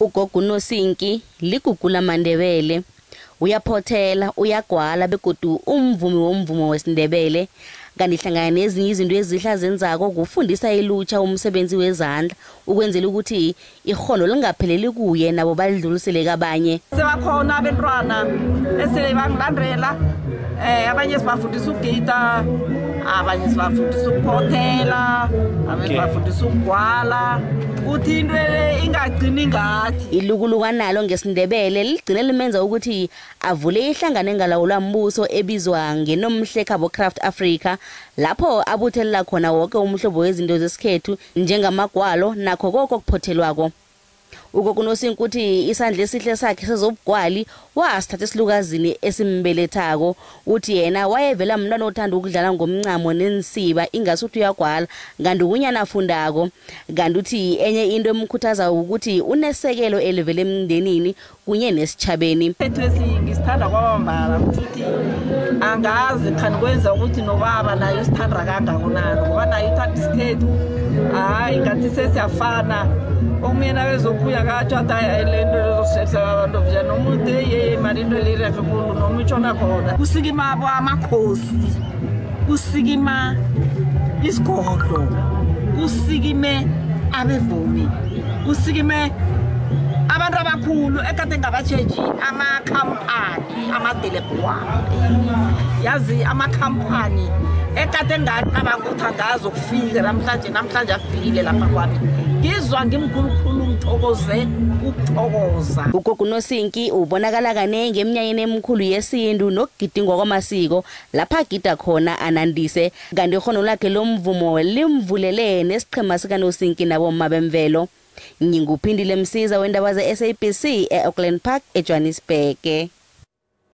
ngokoNosinki ligugu lamaNdebele, uyaphothela, uyagwala begodu umvumo wesiNdebele. Kanti hlangana nezinye izinto ezihla zenzako kufundisa ilutsha umsebenzi wezandla ukwenzela ukuthi ikhono lingapheleli kuye nabo badlulisele kabanye. Sebakhona abantwana esele bangilandela, abanye sibafundisa ukugida, abanye sibafundisa ukuphothela, abanye sibafundisa ukugwala, uthi into ingagcini ngathi. Ilukuluka nalo ngesiNdebele ligcine limenza ukuthi avule ihlangano engalawulwa mbuso ebizwa ngenomhlekabo Craft Africa, lapho abuthelela khona wonke umhlobo wezinto zesikhethu njengamagwalo nakho konke okuphothelwako. ngokoNosinki uthi isandla esihle sakhe sezobugwali wasithatha esilukazini esimbelethako. Uthi yena wayevela umntwana othanda ukudlala ngomncamo nensiba ingasuthi uyagwala kanti unyana afundako. Kanti uthi enye into emkhuthaza ukuthi unesekelo elivele emndenini kunye nesitjhabeni. Ngisithanda kwabambala ukuthi angazi khani kwenza ukuthi nobaba nayo sithanda kangako nalo ngoba nayo ithanda isikhethu. Hayi ngathi sesiyafana. Omena bezokuya kathatha lento lezosetha abantu vya nomuntu imali into lirefe kulo nomitshona khona. Kusikima amakhosi, kusikima isigodlo, kusikime abevumi, kusikime abantu abakhulu ekade ngabatsheji amakhampani amadelebwa. Yazi amakhampani ekade ngaqabanga ukuthi angazokufika namhlanje afikile lapha kwami. Ngizwa ngimkhulukhulu ngithokoze ukuthokoza. ngokoNosinki ubonakala kanenge eminyanyeni emikhulu yesintu nokugidingwa kwamasiko lapha agida khona anandise. Kanti ikhono lakhe lomvumo limvulele nesichema sikaNosinki nabo mabemvelo. Nginguphindile Msiza weindaba ze SABC eAuckland Park eJohannesburg.